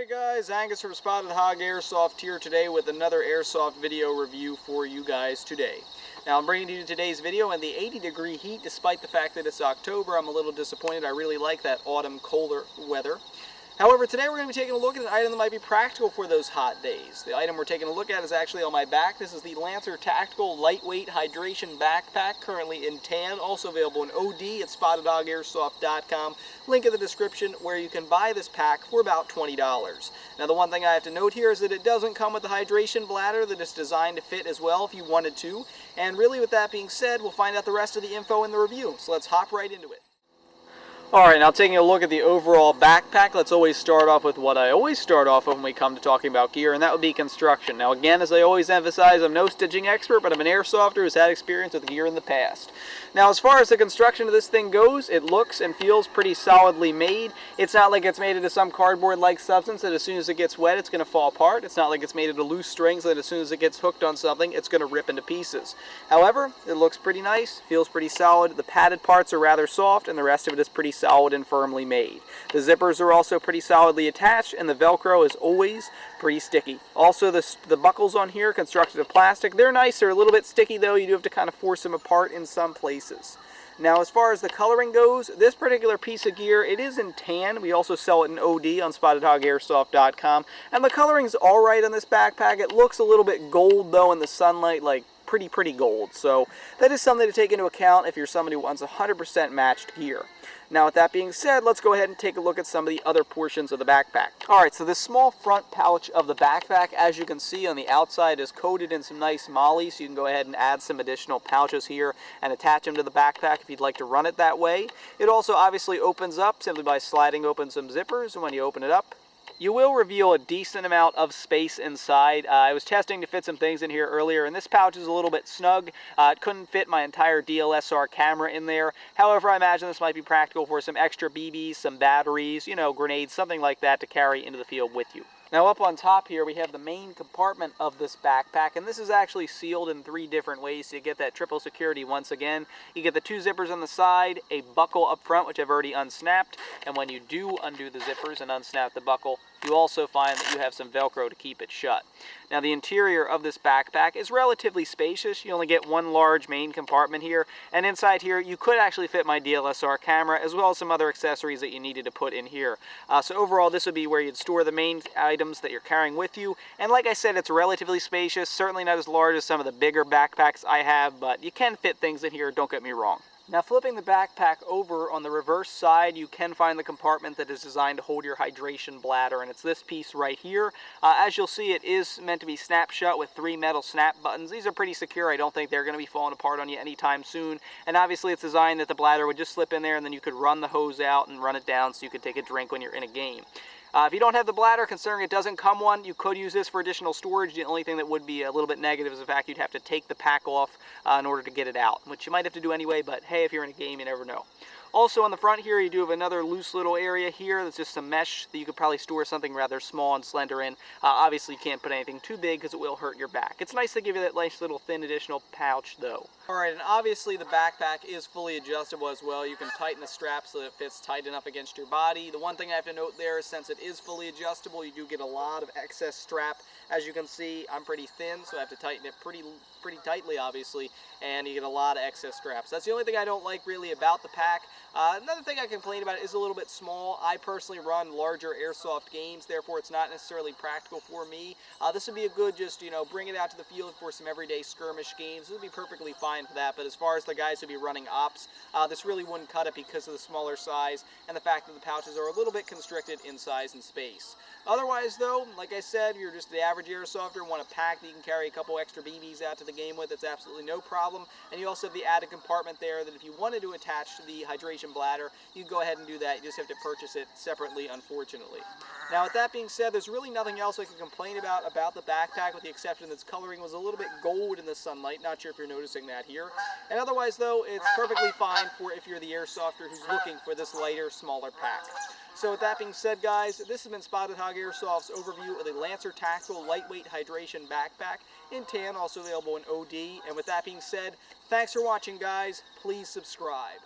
Alright guys, Angus from Spotted Hog Airsoft here today with another Airsoft video review for you guys today. Now I'm bringing you today's video in the 80-degree heat. Despite the fact that it's October, I'm a little disappointed. I really like that autumn colder weather. However, today we're going to be taking a look at an item that might be practical for those hot days. The item we're taking a look at is actually on my back. This is the Lancer Tactical Lightweight Hydration Backpack, currently in tan, also available in OD at SpottedHogAirsoft.com. Link in the description where you can buy this pack for about $20. Now the one thing I have to note here is that it doesn't come with the hydration bladder, that it's designed to fit as well if you wanted to. And really with that being said, we'll find out the rest of the info in the review. So let's hop right into it. Alright, now taking a look at the overall backpack, let's always start off with what I always start off with when we come to talking about gear, and that would be construction. Now again, as I always emphasize, I'm no stitching expert, but I'm an airsofter who's had experience with gear in the past. Now as far as the construction of this thing goes, it looks and feels pretty solidly made. It's not like it's made into some cardboard-like substance that as soon as it gets wet, it's going to fall apart. It's not like it's made into loose strings that as soon as it gets hooked on something, it's going to rip into pieces. However, it looks pretty nice, feels pretty solid. The padded parts are rather soft, and the rest of it is pretty solid and firmly made. The zippers are also pretty solidly attached, and the Velcro is always pretty sticky. Also, the buckles on here, constructed of plastic, they're nice. They're a little bit sticky though. You do have to kind of force them apart in some places. Now, as far as the coloring goes, this particular piece of gear, it is in tan. We also sell it in OD on SpottedHogAirsoft.com, and the coloring's alright on this backpack. It looks a little bit gold though in the sunlight, like pretty gold. So that is something to take into account if you're somebody who wants 100% matched gear. Now with that being said, let's go ahead and take a look at some of the other portions of the backpack. Alright, so this small front pouch of the backpack, as you can see on the outside, is coated in some nice moly, so you can go ahead and add some additional pouches here and attach them to the backpack if you'd like to run it that way. It also obviously opens up simply by sliding open some zippers, and when you open it up, you will reveal a decent amount of space inside. I was testing to fit some things in here earlier, and this pouch is a little bit snug. It couldn't fit my entire DLSR camera in there. However, I imagine this might be practical for some extra BBs, some batteries, you know, grenades, something like that to carry into the field with you. Now up on top here we have the main compartment of this backpack, and this is actually sealed in 3 different ways, so you get that triple security once again. You get the 2 zippers on the side, a buckle up front which I've already unsnapped, and when you do undo the zippers and unsnap the buckle, you also find that you have some Velcro to keep it shut. Now the interior of this backpack is relatively spacious. You only get 1 large main compartment here, and inside here you could actually fit my DLSR camera as well as some other accessories that you needed to put in here. So overall this would be where you'd store the main items that you're carrying with you, and like I said, it's relatively spacious, certainly not as large as some of the bigger backpacks I have, but you can fit things in here, don't get me wrong. Now flipping the backpack over, on the reverse side you can find the compartment that is designed to hold your hydration bladder, and it's this piece right here. As you'll see, it is meant to be snap shut with 3 metal snap buttons. These are pretty secure. I don't think they're going to be falling apart on you anytime soon, and obviously it's designed that the bladder would just slip in there and then you could run the hose out and run it down so you could take a drink when you're in a game. If you don't have the bladder, considering it doesn't come one, you could use this for additional storage. The only thing that would be a little bit negative is the fact you'd have to take the pack off in order to get it out, which you might have to do anyway, but hey, if you're in a game, you never know. Also on the front here, you do have another loose little area here that's just some mesh that you could probably store something rather small and slender in. Obviously, you can't put anything too big because it will hurt your back. It's nice to give you that nice little thin additional pouch though. Alright, and obviously the backpack is fully adjustable as well. You can tighten the strap so that it fits tight enough against your body. The one thing I have to note there is since it is fully adjustable, you do get a lot of excess strap. As you can see, I'm pretty thin, so I have to tighten it pretty tightly, obviously, and you get a lot of excess straps. That's the only thing I don't like really about the pack. Another thing I complain about is a little bit small. I personally run larger airsoft games, therefore it's not necessarily practical for me. This would be a good just, you know, bring it out to the field for some everyday skirmish games. It would be perfectly fine for that, but as far as the guys who be running ops, this really wouldn't cut it because of the smaller size and the fact that the pouches are a little bit constricted in size and space. Otherwise though, like I said, if you're just the average airsofter and want a pack that you can carry a couple extra BBs out to the game with, it's absolutely no problem. And you also have the added compartment there that if you wanted to attach to the hydration bladder, you can go ahead and do that. You just have to purchase it separately, unfortunately. Now with that being said, there's really nothing else I can complain about the backpack, with the exception that its coloring was a little bit gold in the sunlight. Not sure if you're noticing that here. And otherwise though, it's perfectly fine for if you're the airsofter who's looking for this lighter, smaller pack. So with that being said, guys, this has been Spotted Hog Airsoft's overview of the Lancer Tactical Lightweight Hydration Backpack in tan, also available in OD. And with that being said, thanks for watching, guys. Please subscribe.